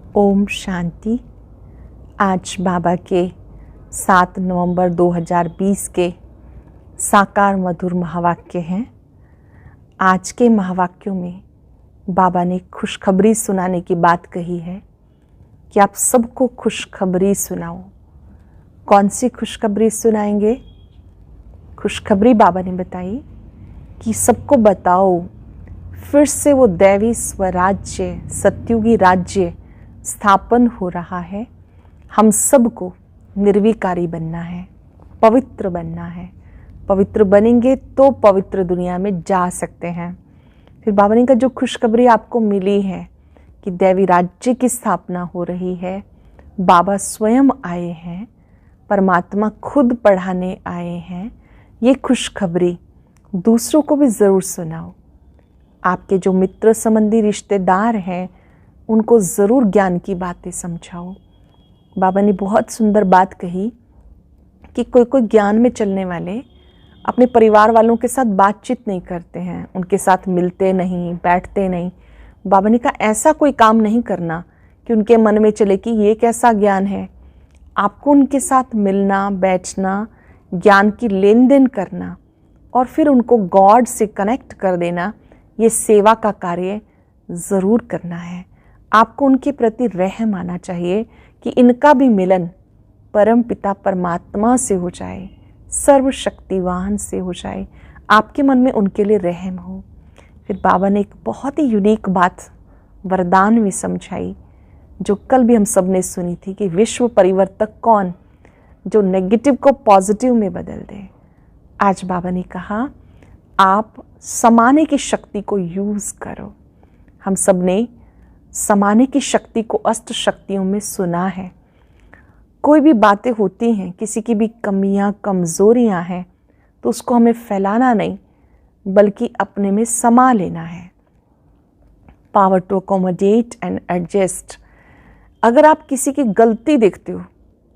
ओम शांति। आज बाबा के 7 नवंबर 2020 के साकार मधुर महावाक्य हैं। आज के महावाक्यों में बाबा ने खुशखबरी सुनाने की बात कही है कि आप सबको खुशखबरी सुनाओ। कौन सी खुशखबरी सुनाएंगे? खुशखबरी बाबा ने बताई कि सबको बताओ फिर से वो दैवी स्वराज्य, सत्युगी राज्य स्थापन हो रहा है। हम सबको निर्विकारी बनना है, पवित्र बनना है। पवित्र बनेंगे तो पवित्र दुनिया में जा सकते हैं। फिर बाबा ने कहा जो खुशखबरी आपको मिली है कि दैवी राज्य की स्थापना हो रही है, बाबा स्वयं आए हैं, परमात्मा खुद पढ़ाने आए हैं। ये खुशखबरी दूसरों को भी ज़रूर सुनाओ। आपके जो मित्र संबंधी रिश्तेदार हैं उनको ज़रूर ज्ञान की बातें समझाओ। बाबा ने बहुत सुंदर बात कही कि कोई ज्ञान में चलने वाले अपने परिवार वालों के साथ बातचीत नहीं करते हैं, उनके साथ मिलते नहीं, बैठते नहीं। बाबा ने कहा ऐसा कोई काम नहीं करना कि उनके मन में चले कि ये कैसा ज्ञान है। आपको उनके साथ मिलना, बैठना, ज्ञान की लेन देन करना और फिर उनको गॉड से कनेक्ट कर देना, ये सेवा का कार्य ज़रूर करना है। आपको उनके प्रति रहम आना चाहिए कि इनका भी मिलन परम पिता परमात्मा से हो जाए, सर्वशक्तिवान से हो जाए। आपके मन में उनके लिए रहम हो। फिर बाबा ने एक बहुत ही यूनिक बात वरदान में समझाई जो कल भी हम सब ने सुनी थी कि विश्व परिवर्तक कौन, जो नेगेटिव को पॉजिटिव में बदल दे। आज बाबा ने कहा आप समाने की शक्ति को यूज़ करो। हम सब ने समाने की शक्ति को अष्ट शक्तियों में सुना है। कोई भी बातें होती हैं, किसी की भी कमियां, कमज़ोरियां हैं, तो उसको हमें फैलाना नहीं बल्कि अपने में समा लेना है। Power to accommodate and adjust. अगर आप किसी की गलती देखते हो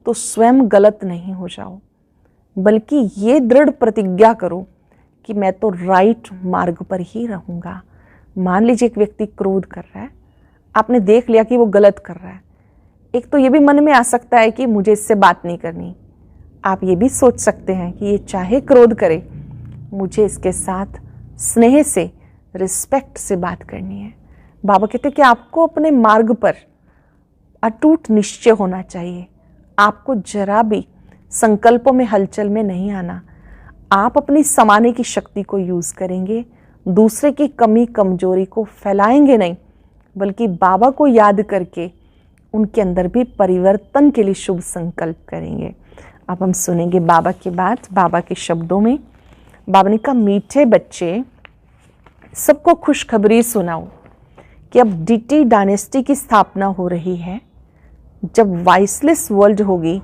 तो स्वयं गलत नहीं हो जाओ, बल्कि ये दृढ़ प्रतिज्ञा करो कि मैं तो राइट मार्ग पर ही रहूँगा। मान लीजिए एक व्यक्ति क्रोध कर रहा है, आपने देख लिया कि वो गलत कर रहा है। एक तो ये भी मन में आ सकता है कि मुझे इससे बात नहीं करनी। आप ये भी सोच सकते हैं कि ये चाहे क्रोध करे, मुझे इसके साथ स्नेह से, रिस्पेक्ट से बात करनी है। बाबा कहते हैं कि आपको अपने मार्ग पर अटूट निश्चय होना चाहिए। आपको जरा भी संकल्पों में, हलचल में नहीं आना। आप अपनी समाने की शक्ति को यूज़ करेंगे, दूसरे की कमी कमजोरी को फैलाएंगे नहीं, बल्कि बाबा को याद करके उनके अंदर भी परिवर्तन के लिए शुभ संकल्प करेंगे। अब हम सुनेंगे बाबा की बात, बाबा के शब्दों में। बाबा ने कहा मीठे बच्चे सबको खुशखबरी सुनाओ कि अब डीटी डायनेस्टी की स्थापना हो रही है। जब वाइसलेस वर्ल्ड होगी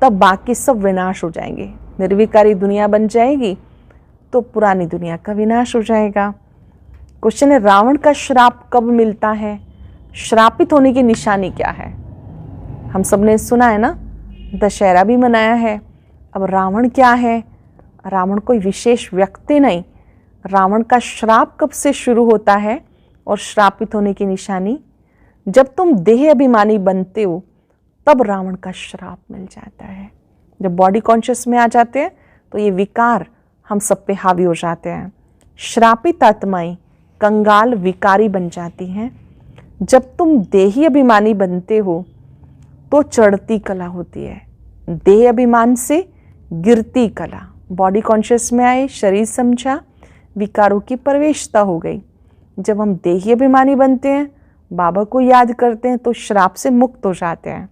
तब बाकी सब विनाश हो जाएंगे। निर्विकारी दुनिया बन जाएगी तो पुरानी दुनिया का विनाश हो जाएगा। क्वेश्चन है रावण का श्राप कब मिलता है? श्रापित होने की निशानी क्या है? हम सब ने सुना है ना, दशहरा भी मनाया है। अब रावण क्या है? रावण कोई विशेष व्यक्ति नहीं। रावण का श्राप कब से शुरू होता है और श्रापित होने की निशानी? जब तुम देह अभिमानी बनते हो तब रावण का श्राप मिल जाता है। जब बॉडी कॉन्शियस में आ जाते हैं तो ये विकार हम सब पे हावी हो जाते हैं। श्रापित आत्माएं कंगाल विकारी बन जाती हैं। जब तुम देही अभिमानी बनते हो तो चढ़ती कला होती है। देह अभिमान से गिरती कला। बॉडी कॉन्शियस में आए, शरीर समझा, विकारों की प्रवेशता हो गई। जब हम देही अभिमानी बनते हैं, बाबा को याद करते हैं तो श्राप से मुक्त हो जाते हैं।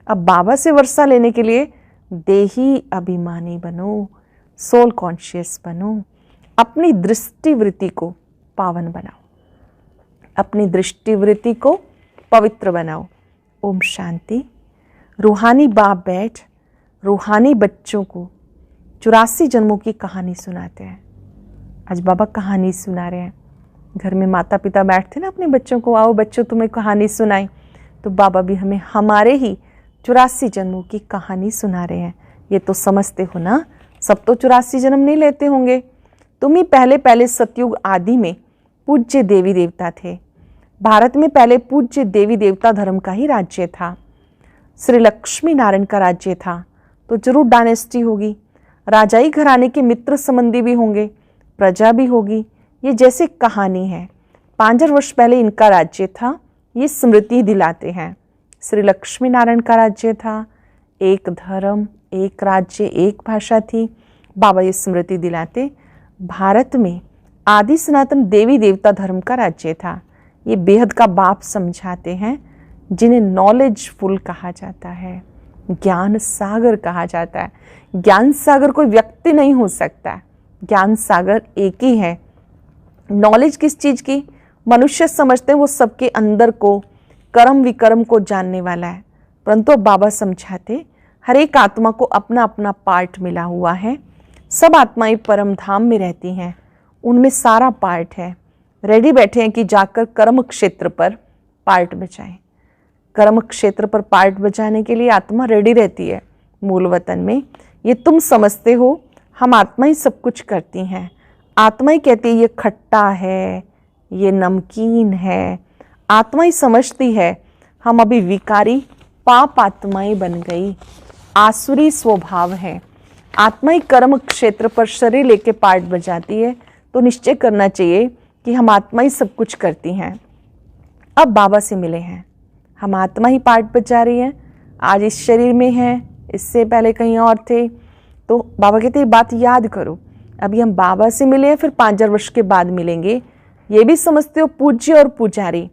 अब बाबा से वर्षा लेने के लिए देही अभिमानी बनो, सोल कॉन्शियस बनो। अपनी दृष्टिवृत्ति को पावन बनाओ, अपनी दृष्टिवृत्ति को पवित्र बनाओ। ओम शांति। रूहानी बाप बैठ रूहानी बच्चों को 84 जन्मों की कहानी सुनाते हैं। आज बाबा कहानी सुना रहे हैं। घर में माता पिता बैठते ना अपने बच्चों को, आओ बच्चों तुम्हें कहानी सुनाई, तो बाबा भी हमें हमारे ही 84 जन्मों की कहानी सुना रहे हैं। ये तो समझते हो ना, सब तो 84 जन्म नहीं लेते होंगे। तुम ही पहले सतयुग आदि में पूज्य देवी देवता थे। भारत में पहले पूज्य देवी देवता धर्म का ही राज्य था। श्री लक्ष्मी नारायण का राज्य था तो जरूर डायनेस्टी होगी, राजाई घराने के मित्र संबंधी भी होंगे, प्रजा भी होगी। ये जैसे कहानी है। 5000 वर्ष पहले इनका राज्य था, ये स्मृति दिलाते हैं। श्री लक्ष्मी नारायण का राज्य था, एक धर्म, एक राज्य, एक भाषा थी। बाबा ये स्मृति दिलाते भारत में आदि सनातन देवी देवता धर्म का राज्य था। ये बेहद का बाप समझाते हैं, जिन्हें नॉलेजफुल कहा जाता है, ज्ञान सागर कहा जाता है। ज्ञान सागर कोई व्यक्ति नहीं हो सकता, ज्ञान सागर एक ही है। नॉलेज किस चीज़ की? मनुष्य समझते हैं वो सबके अंदर को, कर्म विकर्म को जानने वाला है, परंतु बाबा समझाते हर एक आत्मा को अपना अपना पार्ट मिला हुआ है। सब आत्माएं परम धाम में रहती हैं, उनमें सारा पार्ट है। रेडी बैठे हैं कि जाकर कर्म क्षेत्र पर पार्ट बचाएं। कर्म क्षेत्र पर पार्ट बचाने के लिए आत्मा रेडी रहती है मूल वतन में। ये तुम समझते हो, हम आत्मा ही सब कुछ करती हैं। आत्मा ही कहती है ये खट्टा है, ये नमकीन है। आत्मा ही समझती है हम अभी विकारी पाप आत्माएं बन गई, आसुरी स्वभाव है। आत्मा ही कर्म क्षेत्र पर शरीर लेके पार्ट बजाती है, तो निश्चय करना चाहिए कि हम आत्मा ही सब कुछ करती हैं। अब बाबा से मिले हैं, हम आत्मा ही पार्ट बजा रही हैं। आज इस शरीर में हैं, इससे पहले कहीं और थे। तो बाबा कहते हैं बात याद करो, अभी हम बाबा से मिले हैं, फिर 5000 वर्ष के बाद मिलेंगे। ये भी समझते हो पूज्य और पुजारी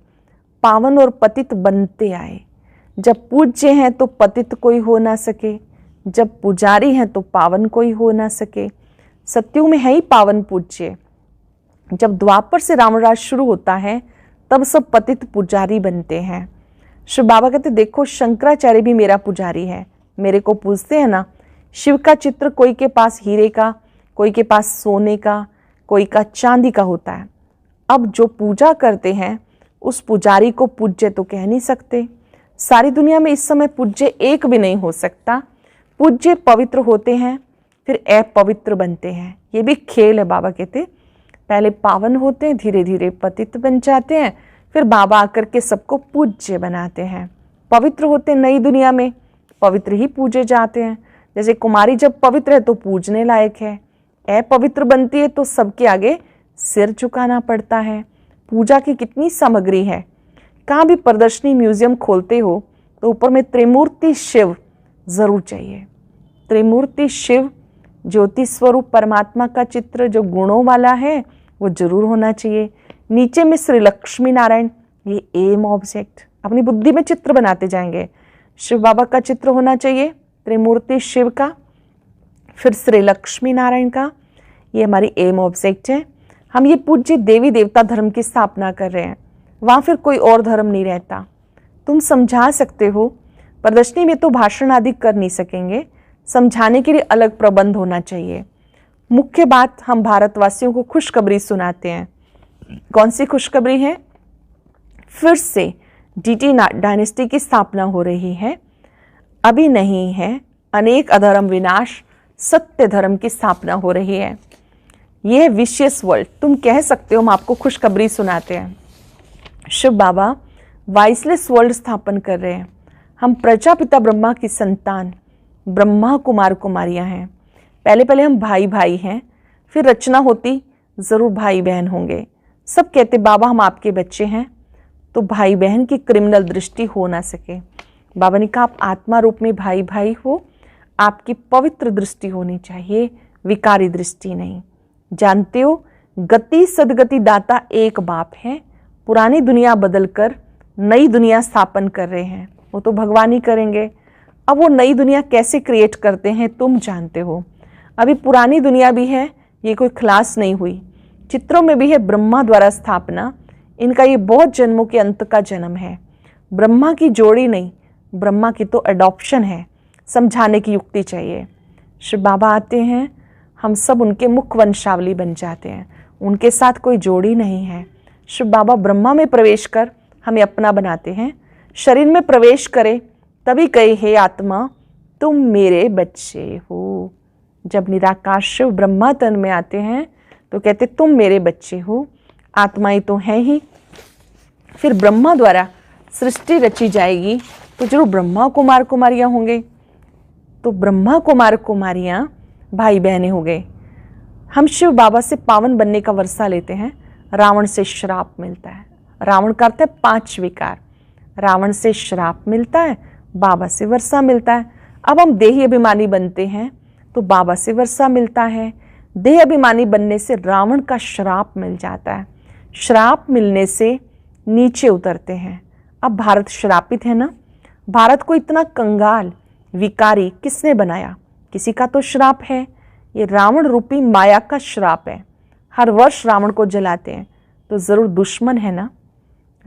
पावन और पतित बनते आए। जब पूज्य हैं तो पतित कोई हो ना सके, जब पुजारी हैं तो पावन कोई हो ना सके। सत्युग में है ही पावन पूज्य। जब द्वापर से रामराज शुरू होता है तब सब पतित पुजारी बनते हैं। शिव बाबा कहते देखो शंकराचार्य भी मेरा पुजारी है, मेरे को पूछते हैं ना। शिव का चित्र कोई के पास हीरे का, कोई के पास सोने का, कोई का चांदी का होता है। अब जो पूजा करते हैं उस पुजारी को पूज्य तो कह नहीं सकते। सारी दुनिया में इस समय पूज्य एक भी नहीं हो सकता। पूज्य पवित्र होते हैं, फिर अपवित्र बनते हैं। ये भी खेल है। बाबा कहते पहले पावन होते हैं, धीरे धीरे पतित बन जाते हैं, फिर बाबा आकर के सबको पूज्य बनाते हैं। पवित्र होते नई दुनिया में, पवित्र ही पूजे जाते हैं। जैसे कुमारी जब पवित्र है तो पूजने लायक है, अपवित्र बनती है तो सबके आगे सिर झुकाना पड़ता है। पूजा की कितनी सामग्री है। कहाँ भी प्रदर्शनी म्यूजियम खोलते हो तो ऊपर में त्रिमूर्ति शिव जरूर चाहिए। त्रिमूर्ति शिव ज्योति स्वरूप परमात्मा का चित्र जो गुणों वाला है वो जरूर होना चाहिए। नीचे में श्री लक्ष्मी नारायण, ये एम ऑब्जेक्ट अपनी बुद्धि में चित्र बनाते जाएंगे। शिव बाबा का चित्र होना चाहिए, त्रिमूर्ति शिव का, फिर श्री लक्ष्मी नारायण का, ये हमारी एम ऑब्जेक्ट है। हम ये पूज्य देवी देवता धर्म की स्थापना कर रहे हैं, वहाँ फिर कोई और धर्म नहीं रहता। तुम समझा सकते हो, प्रदर्शनी में तो भाषण आदि कर नहीं सकेंगे, समझाने के लिए अलग प्रबंध होना चाहिए। मुख्य बात, हम भारतवासियों को खुशखबरी सुनाते हैं। कौन सी खुशखबरी है? फिर से डीटी डायनेस्टी की स्थापना हो रही है। अभी नहीं है, अनेक अधर्म विनाश, सत्य धर्म की स्थापना हो रही है। यह है विशियस वर्ल्ड। तुम कह सकते हो हम आपको खुशखबरी सुनाते हैं। शिव बाबा वाइसलेस वर्ल्ड स्थापन कर रहे हैं। हम प्रजापिता ब्रह्मा की संतान, ब्रह्मा कुमार कुमारियां हैं। पहले पहले हम भाई भाई हैं, फिर रचना होती जरूर भाई बहन होंगे। सब कहते बाबा हम आपके बच्चे हैं, तो भाई बहन की क्रिमिनल दृष्टि हो ना सके। बाबा ने कहा आप आत्मा रूप में भाई भाई हो, आपकी पवित्र दृष्टि होनी चाहिए, विकारी दृष्टि नहीं। जानते हो गति सदगति दाता एक बाप है। पुरानी दुनिया बदलकर नई दुनिया स्थापन कर रहे हैं, वो तो भगवान ही करेंगे। अब वो नई दुनिया कैसे क्रिएट करते हैं तुम जानते हो। अभी पुरानी दुनिया भी है, ये कोई क्लास नहीं हुई। चित्रों में भी है ब्रह्मा द्वारा स्थापना। इनका ये बहुत जन्मों के अंत का जन्म है। ब्रह्मा की जोड़ी नहीं, ब्रह्मा की तो अडॉप्शन है। समझाने की युक्ति चाहिए। शिव बाबा आते हैं, हम सब उनके मुख वंशावली बन जाते हैं। उनके साथ कोई जोड़ी नहीं है। शिव बाबा ब्रह्मा में प्रवेश कर हमें अपना बनाते हैं। शरीर में प्रवेश करे तभी कहे हे आत्मा तुम मेरे बच्चे हो। जब निराकार शिव ब्रह्मा तन में आते हैं तो कहते तुम मेरे बच्चे हो। आत्माएं तो हैं ही, फिर ब्रह्मा द्वारा सृष्टि रची जाएगी तो जरूर ब्रह्मा कुमार कुमारियाँ होंगे। तो ब्रह्मा कुमार कुमारियाँ भाई बहनें हो गए। हम शिव बाबा से पावन बनने का वर्षा लेते हैं, रावण से श्राप मिलता है। रावण करते 5 विकार, रावण से श्राप मिलता है, बाबा से वर्षा मिलता है। अब हम देही अभिमानी बनते हैं तो बाबा से वर्षा मिलता है। देह अभिमानी बनने से रावण का श्राप मिल जाता है, श्राप मिलने से नीचे उतरते हैं। अब भारत श्रापित है ना। भारत को इतना कंगाल विकारी किसने बनाया? किसी का तो श्राप है। ये रावण रूपी माया का श्राप है। हर वर्ष रावण को जलाते हैं तो जरूर दुश्मन है ना।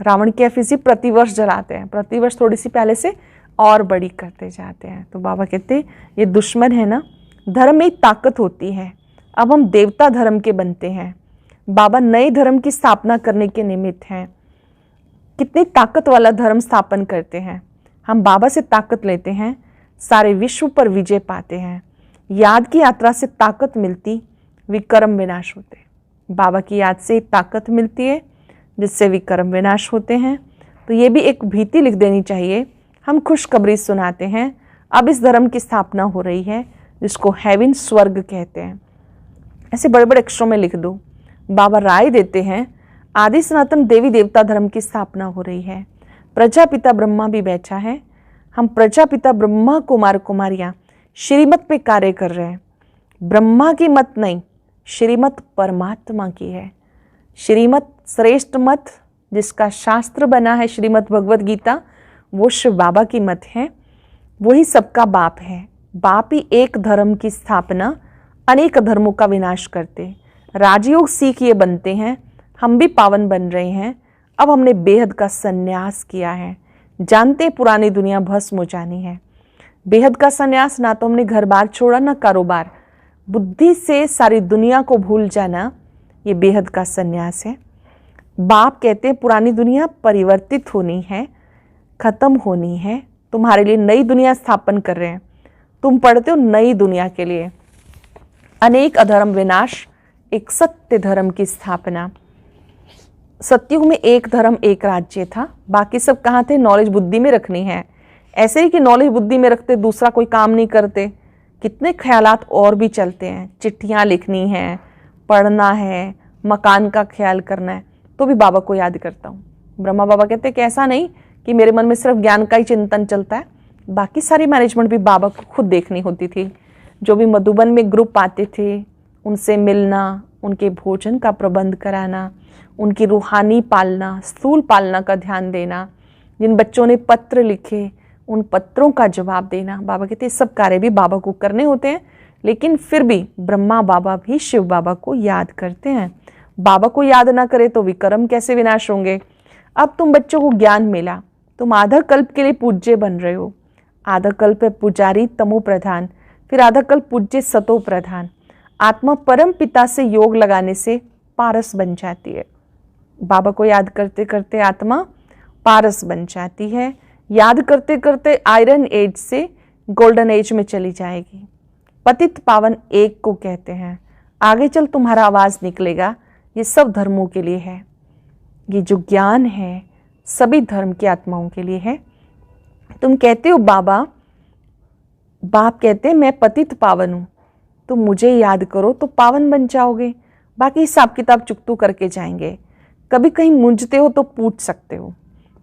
रावण की एफिसी प्रतिवर्ष जलाते हैं, प्रतिवर्ष थोड़ी सी पहले से और बड़ी करते जाते हैं। तो बाबा कहते हैं ये दुश्मन है ना। धर्म में ताकत होती है। अब हम देवता धर्म के बनते हैं। बाबा नए धर्म की स्थापना करने के निमित्त हैं। कितनी ताकत वाला धर्म स्थापन करते हैं। हम बाबा से ताकत लेते हैं, सारे विश्व पर विजय पाते हैं। याद की यात्रा से ताकत मिलती, विकर्म विनाश होते। बाबा की याद से ताकत मिलती है जिससे विकर्म विनाश होते हैं। तो ये भी एक भीति लिख देनी चाहिए। हम खुशखबरी सुनाते हैं, अब इस धर्म की स्थापना हो रही है जिसको हेवन स्वर्ग कहते हैं। ऐसे बड़े बड़े अक्षरों में लिख दो। बाबा राय देते हैं आदि सनातन देवी देवता धर्म की स्थापना हो रही है। प्रजापिता ब्रह्मा भी बैठा है। हम प्रजापिता ब्रह्मा कुमार कुमारियाँ श्रीमत पे कार्य कर रहे हैं। ब्रह्मा की मत नहीं, श्रीमत परमात्मा की है। श्रीमत श्रेष्ठ मत जिसका शास्त्र बना है, श्रीमद भगवत गीता, वो शिव बाबा की मत है। वही सबका बाप है। बाप ही एक धर्म की स्थापना, अनेक धर्मों का विनाश करते। राजयोग सीख ये बनते हैं। हम भी पावन बन रहे हैं। अब हमने बेहद का संन्यास किया है। जानते पुरानी दुनिया भस्म हो जानी है। बेहद का संन्यास, ना तो हमने घर बार छोड़ा ना कारोबार, बुद्धि से सारी दुनिया को भूल जाना, ये बेहद का संन्यास है। बाप कहते हैं पुरानी दुनिया परिवर्तित होनी है, खत्म होनी है। तुम्हारे लिए नई दुनिया स्थापन कर रहे हैं। तुम पढ़ते हो नई दुनिया के लिए। अनेक अधर्म विनाश, एक सत्य धर्म की स्थापना। सतयुग में एक धर्म एक राज्य था, बाकी सब कहाँ थे? नॉलेज बुद्धि में रखनी है। ऐसे ही कि नॉलेज बुद्धि में रखते दूसरा कोई काम नहीं करते। कितने ख्यालात और भी चलते हैं। चिट्ठियाँ लिखनी है, पढ़ना है, मकान का ख्याल करना है, तो भी बाबा को याद करता हूँ। ब्रह्मा बाबा कहते हैं कि ऐसा नहीं कि मेरे मन में सिर्फ ज्ञान का ही चिंतन चलता है, बाकी सारी मैनेजमेंट भी बाबा को खुद देखनी होती थी। जो भी मधुबन में ग्रुप आते थे उनसे मिलना, उनके भोजन का प्रबंध कराना, उनकी रूहानी पालना, स्थूल पालना का ध्यान देना, जिन बच्चों ने पत्र लिखे उन पत्रों का जवाब देना। बाबा कहते हैं सब कार्य भी बाबा को करने होते हैं, लेकिन फिर भी ब्रह्मा बाबा भी शिव बाबा को याद करते हैं। बाबा को याद ना करे तो विकर्म कैसे विनाश होंगे। अब तुम बच्चों को ज्ञान मिला, तुम आधा कल्प के लिए पूज्य बन रहे हो। आधा कल्प है पुजारी तमो प्रधान, फिर आधा कल्प पूज्य सतो प्रधान। आत्मा परम पिता से योग लगाने से पारस बन जाती है। बाबा को याद करते करते आत्मा पारस बन जाती है। याद करते करते आयरन एज से गोल्डन एज में चली जाएगी। पतित पावन एक को कहते हैं। आगे चल तुम्हारा आवाज निकलेगा। ये सब धर्मों के लिए है। ये जो ज्ञान है सभी धर्म की आत्माओं के लिए है। तुम कहते हो बाबा, बाप कहते हैं मैं पतित पावन हूँ, तुम मुझे याद करो तो पावन बन जाओगे। बाकी हिसाब किताब चुकतू करके जाएंगे। कभी कहीं मूंझते हो तो पूछ सकते हो,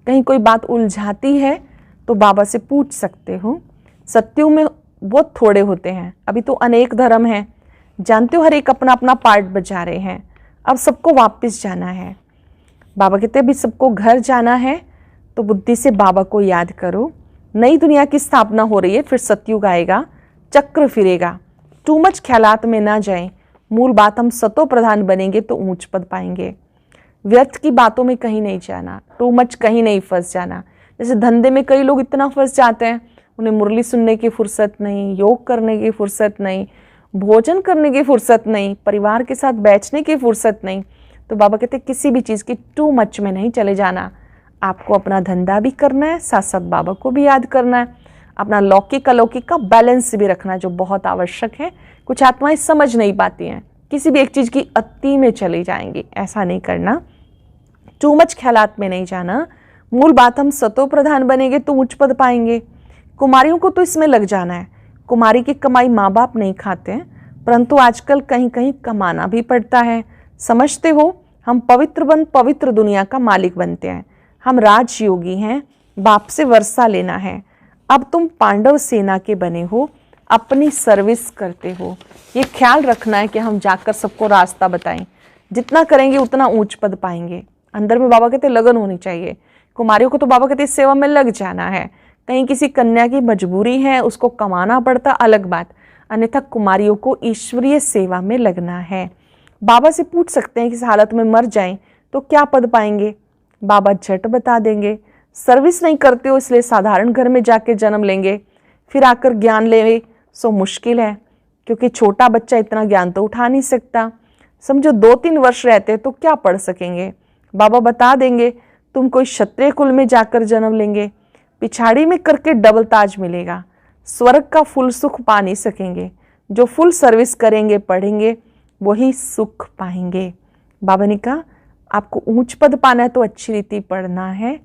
कहीं कोई बात उलझाती है तो बाबा से पूछ सकते हो। सत्युग में बहुत थोड़े होते हैं, अभी तो अनेक धर्म हैं। जानते हो हर एक अपना अपना पार्ट बजा रहे हैं। अब सबको वापस जाना है। बाबा कहते हैं अभी सबको घर जाना है, तो बुद्धि से बाबा को याद करो। नई दुनिया की स्थापना हो रही है, फिर सतयुग आएगा, चक्र फिरेगा। टू मच ख्यालात में ना जाएं। मूल बात हम सतो प्रधान बनेंगे तो ऊंच पद पाएंगे। व्यर्थ की बातों में कहीं नहीं जाना, टू मच कहीं नहीं फंस जाना। जैसे धंधे में कई लोग इतना फंस जाते हैं, उन्हें मुरली सुनने की फुर्सत नहीं, योग करने की फुर्सत नहीं, भोजन करने की फुर्सत नहीं, परिवार के साथ बैठने की फुर्सत नहीं। तो बाबा कहते हैं किसी भी चीज़ की टू मच में नहीं चले जाना। आपको अपना धंधा भी करना है, साथ साथ बाबा को भी याद करना है। अपना लौकिक अलौकिक का बैलेंस भी रखना जो बहुत आवश्यक है। कुछ आत्माएं समझ नहीं पाती हैं, किसी भी एक चीज़ की अति में चली जाएंगी। ऐसा नहीं करना। टू मच ख्यालात में नहीं जाना। मूल बात, हम सतो प्रधान बनेंगे तो उच्च पद पाएंगे। कुमारियों को तो इसमें लग जाना है। कुमारी की कमाई माँ बाप नहीं खाते हैं, परंतु आजकल कहीं कहीं कमाना भी पड़ता है। समझते हो, हम पवित्र बन पवित्र दुनिया का मालिक बनते हैं। हम राजयोगी हैं, बाप से वर्षा लेना है। अब तुम पांडव सेना के बने हो, अपनी सर्विस करते हो। ये ख्याल रखना है कि हम जाकर सबको रास्ता बताएं। जितना करेंगे उतना ऊंच पद पाएंगे। अंदर में बाबा कहते लगन होनी चाहिए। कुमारियों को तो बाबा कहते सेवा में लग जाना है। कहीं किसी कन्या की मजबूरी है, उसको कमाना पड़ता, अलग बात, अन्यथा कुमारियों को ईश्वरीय सेवा में लगना है। बाबा से पूछ सकते हैं कि इस हालत में मर जाएं तो क्या पद पाएंगे। बाबा झट बता देंगे। सर्विस नहीं करते हो इसलिए साधारण घर में जाके जन्म लेंगे, फिर आकर ज्ञान लेवे सो मुश्किल है, क्योंकि छोटा बच्चा इतना ज्ञान तो उठा नहीं सकता। समझो 2-3 वर्ष रहते तो क्या पढ़ सकेंगे। बाबा बता देंगे तुम कोई क्षत्रिय कुल में जाकर जन्म लेंगे, पिछाड़ी में करके डबल ताज मिलेगा। स्वर्ग का फुल सुख पा नहीं सकेंगे। जो फुल सर्विस करेंगे, पढ़ेंगे, वही सुख पाएंगे। बाबा ने कहा आपको ऊंच पद पाना है तो अच्छी रीति पढ़ना है।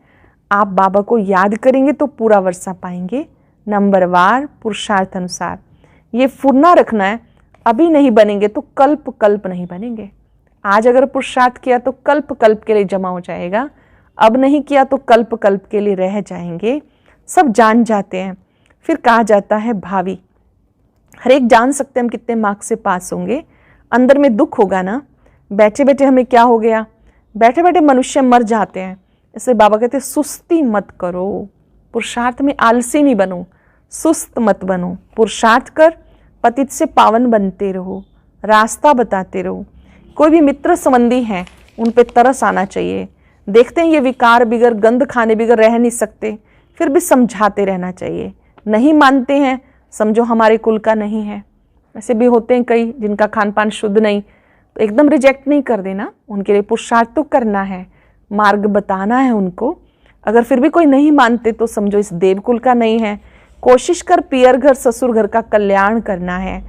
आप बाबा को याद करेंगे तो पूरा वर्षा पाएंगे। नंबरवार पुरुषार्थ अनुसार ये फुरना रखना है। अभी नहीं बनेंगे तो कल्प कल्प नहीं बनेंगे। आज अगर पुरुषार्थ किया तो कल्प कल्प के लिए जमा हो जाएगा, अब नहीं किया तो कल्प कल्प के लिए रह जाएंगे। सब जान जाते हैं। फिर कहा जाता है भावी, हर एक जान सकते हैं हम कितने मार्क्स से पास होंगे। अंदर में दुख होगा ना, बैठे बैठे हमें क्या हो गया, बैठे बैठे मनुष्य मर जाते हैं। इसलिए बाबा कहते हैं सुस्ती मत करो, पुरुषार्थ में आलसी नहीं बनो, सुस्त मत बनो। पुरुषार्थ कर, पतित से पावन बनते रहो, रास्ता बताते रहो। कोई भी मित्र संबंधी हैं उन पे तरस आना चाहिए। देखते हैं ये विकार बिगर, गंध खाने बिगर रह नहीं सकते, फिर भी समझाते रहना चाहिए। नहीं मानते हैं, समझो हमारे कुल का नहीं है। ऐसे भी होते हैं कई जिनका खान पान शुद्ध नहीं, तो एकदम रिजेक्ट नहीं कर देना, उनके लिए पुरुषार्थ तो करना है, मार्ग बताना है उनको। अगर फिर भी कोई नहीं मानते तो समझो इस देवकुल का नहीं है। कोशिश कर पियर घर ससुर घर का कल्याण करना है।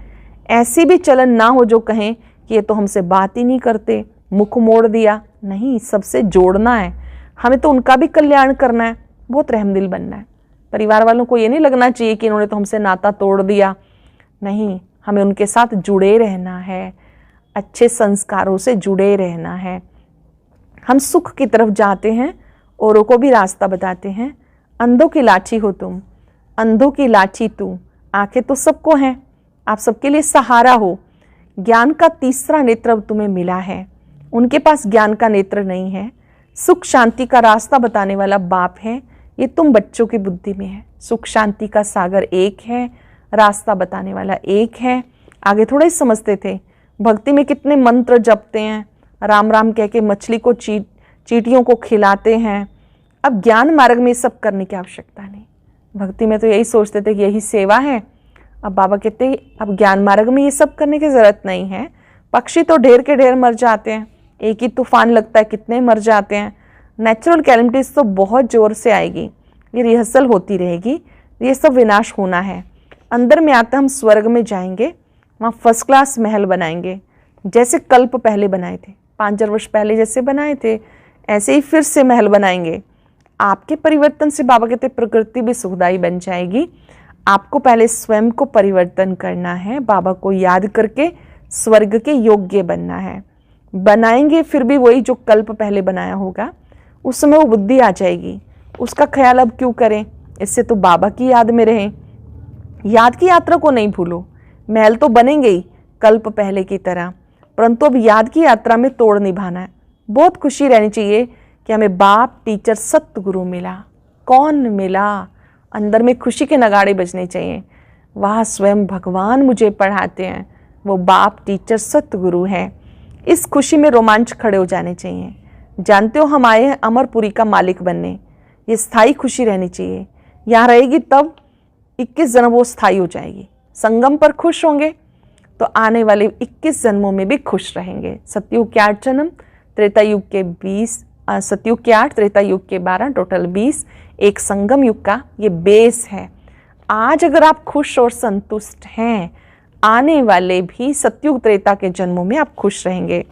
ऐसी भी चलन ना हो जो कहें कि ये तो हमसे बात ही नहीं करते, मुख मोड़ दिया। नहीं, सबसे जोड़ना है, हमें तो उनका भी कल्याण करना है, बहुत रहमदिल बनना है। परिवार वालों को ये नहीं लगना चाहिए कि इन्होंने तो हमसे नाता तोड़ दिया। नहीं, हमें उनके साथ जुड़े रहना है, अच्छे संस्कारों से जुड़े रहना है। हम सुख की तरफ जाते हैं, औरों को भी रास्ता बताते हैं। अंधों की लाठी हो तुम, अंधों की लाठी तू, आंखें तो सबको हैं, आप सबके लिए सहारा हो। ज्ञान का तीसरा नेत्र अब तुम्हें मिला है, उनके पास ज्ञान का नेत्र नहीं है। सुख शांति का रास्ता बताने वाला बाप है, ये तुम बच्चों की बुद्धि में है। सुख शांति का सागर एक है, रास्ता बताने वाला एक है। आगे थोड़ा ही समझते थे, भक्ति में कितने मंत्र जपते हैं, राम राम कह के मछली को चींटियों को खिलाते हैं। अब ज्ञान मार्ग में सब करने की आवश्यकता नहीं। भक्ति में तो यही सोचते थे कि यही सेवा है। अब बाबा कहते हैं अब ज्ञान मार्ग में ये सब करने की जरूरत नहीं है। पक्षी तो ढेर के ढेर मर जाते हैं, एक ही तूफान लगता है कितने मर जाते हैं। नेचुरल कैलेमिटीज तो बहुत जोर से आएगी, ये रिहर्सल होती रहेगी, ये सब विनाश होना है। अंदर में आते हम स्वर्ग में जाएंगे, वहाँ फर्स्ट क्लास महल बनाएंगे, जैसे कल्प पहले बनाए थे, 5,000 वर्ष पहले जैसे बनाए थे, ऐसे ही फिर से महल बनाएंगे। आपके परिवर्तन से बाबा कहते प्रकृति भी सुखदायी बन जाएगी। आपको पहले स्वयं को परिवर्तन करना है, बाबा को याद करके स्वर्ग के योग्य बनना है। बनाएंगे फिर भी वही जो कल्प पहले बनाया होगा, उस समय वो बुद्धि आ जाएगी। उसका ख्याल अब क्यों करें, इससे तो बाबा की याद में रहें। याद की यात्रा को नहीं भूलो। महल तो बनेंगे ही कल्प पहले की तरह, परंतु अब याद की यात्रा में तोड़ निभाना है। बहुत खुशी रहनी चाहिए कि हमें बाप टीचर सतगुरु मिला। कौन मिला, अंदर में खुशी के नगाड़े बजने चाहिए। वह स्वयं भगवान मुझे पढ़ाते हैं, वो बाप टीचर सतगुरु है। इस खुशी में रोमांच खड़े हो जाने चाहिए। जानते हो हम आए हैं अमरपुरी का मालिक बनने, ये स्थायी खुशी रहनी चाहिए। यहाँ रहेगी तब 21 जन्म वो स्थायी हो जाएगी। संगम पर खुश होंगे तो आने वाले 21 जन्मों में भी खुश रहेंगे। सतयुग के 8 जन्म, त्रेता युग के 20, सतयुग के 8, त्रेता युग के 12, टोटल 20, एक संगम युग का ये बेस है। आज अगर आप खुश और संतुष्ट हैं, आने वाले भी सतयुग त्रेता के जन्मों में आप खुश रहेंगे।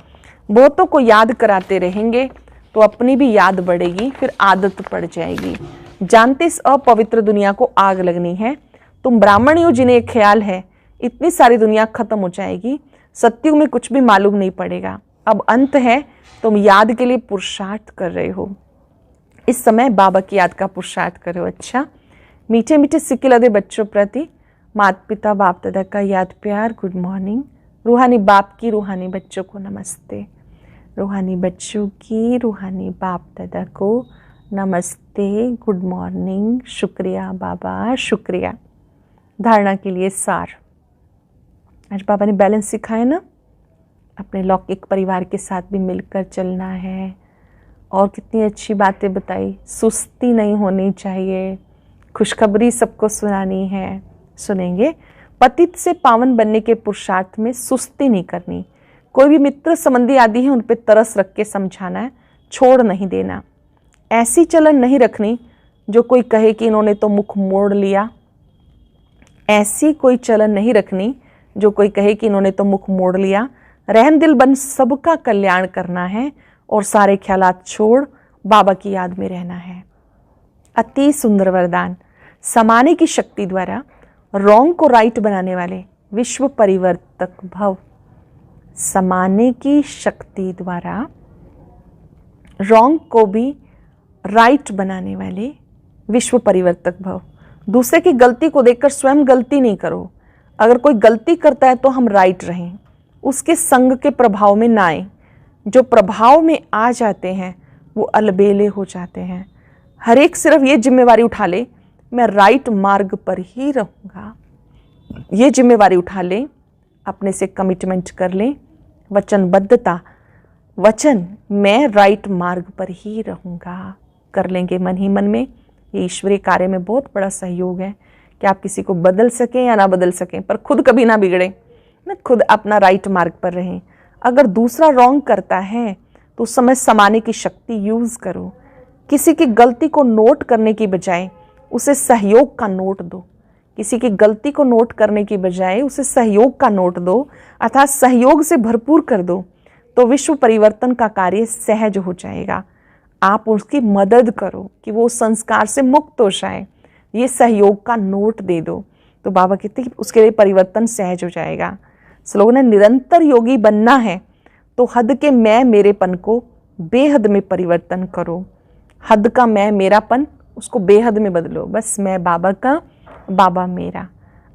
बहुतों को याद कराते रहेंगे, तो अपनी भी याद बढ़ेगी, फिर आदत पड़ जाएगी। जानते इस अपवित्र दुनिया को आग लगनी है। तुम ब्राह्मण हो जिन्हें ख्याल है इतनी सारी दुनिया खत्म हो जाएगी, सत्युग में कुछ भी मालूम नहीं पड़ेगा। अब अंत है, तुम याद के लिए पुरुषार्थ कर रहे हो। इस समय बाबा की याद का पुरुषार्थ करो। अच्छा, मीठे मीठे सिक्के लदे बच्चों प्रति माता पिता बाप दादा का याद प्यार। Good morning. रूहानी बाप की रूहानी बच्चों को नमस्ते। रूहानी बच्चों की रूहानी बाप दादा को नमस्ते, गुड मॉर्निंग। शुक्रिया बाबा, शुक्रिया। धारणा के लिए सार। आज बाबा ने बैलेंस सिखाया ना, अपने लौकिक परिवार के साथ भी मिलकर चलना है। और कितनी अच्छी बातें बताई। सुस्ती नहीं होनी चाहिए, खुशखबरी सबको सुनानी है। सुनेंगे। पतित से पावन बनने के पुरुषार्थ में सुस्ती नहीं करनी। कोई भी मित्र संबंधी आदि है उन पे तरस रख के समझाना है, छोड़ नहीं देना। ऐसी चलन नहीं रखनी जो कोई कहे कि इन्होंने तो मुख मोड़ लिया। ऐसी कोई चलन नहीं रखनी जो कोई कहे कि इन्होंने तो मुख मोड़ लिया। रहम दिल बन सबका कल्याण करना है और सारे ख्यालात छोड़ बाबा की याद में रहना है। अति सुंदर वरदान। समाने की शक्ति द्वारा रॉन्ग को राइट बनाने वाले विश्व परिवर्तक भव। समाने की शक्ति द्वारा रॉन्ग को भी राइट बनाने वाले विश्व परिवर्तक भव। दूसरे की गलती को देखकर स्वयं गलती नहीं करो। अगर कोई गलती करता है तो हम राइट रहें, उसके संग के प्रभाव में ना आए। जो प्रभाव में आ जाते हैं वो अलबेले हो जाते हैं। हर एक सिर्फ ये जिम्मेवारी उठा ले, मैं राइट मार्ग पर ही रहूँगा। ये जिम्मेवारी उठा ले, अपने से कमिटमेंट कर ले, वचनबद्धता, वचन, मैं राइट मार्ग पर ही रहूँगा। कर लेंगे मन ही मन में। ये ईश्वरीय कार्य में बहुत बड़ा सहयोग है कि आप किसी को बदल सकें या ना बदल सकें, पर खुद कभी ना बिगड़े ना, खुद अपना राइट मार्ग पर रहें। अगर दूसरा रॉन्ग करता है तो उस समय समाने की शक्ति यूज़ करो। किसी की गलती को नोट करने की बजाय उसे सहयोग का नोट दो। किसी की गलती को नोट करने की बजाय उसे सहयोग का नोट दो, अर्थात सहयोग से भरपूर कर दो, तो विश्व परिवर्तन का कार्य सहज हो जाएगा। आप उसकी मदद करो कि वो संस्कार से मुक्त हो जाए। ये सहयोग का नोट दे दो तो बाबा कहते हैं उसके लिए परिवर्तन सहज हो जाएगा। स्लोगन है, निरंतर योगी बनना है तो हद के मैं मेरेपन को बेहद में परिवर्तन करो। हद का मैं मेरापन उसको बेहद में बदलो। बस मैं बाबा का, बाबा मेरा।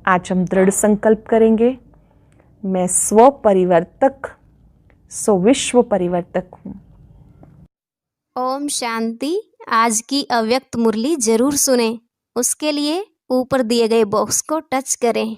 आज हम दृढ़ संकल्प करेंगे, मैं स्व परिवर्तक सो विश्व परिवर्तक हूँ। ओम शांति। आज की अव्यक्त मुरली जरूर सुने। उसके लिए ऊपर दिए गए बॉक्स को टच करें।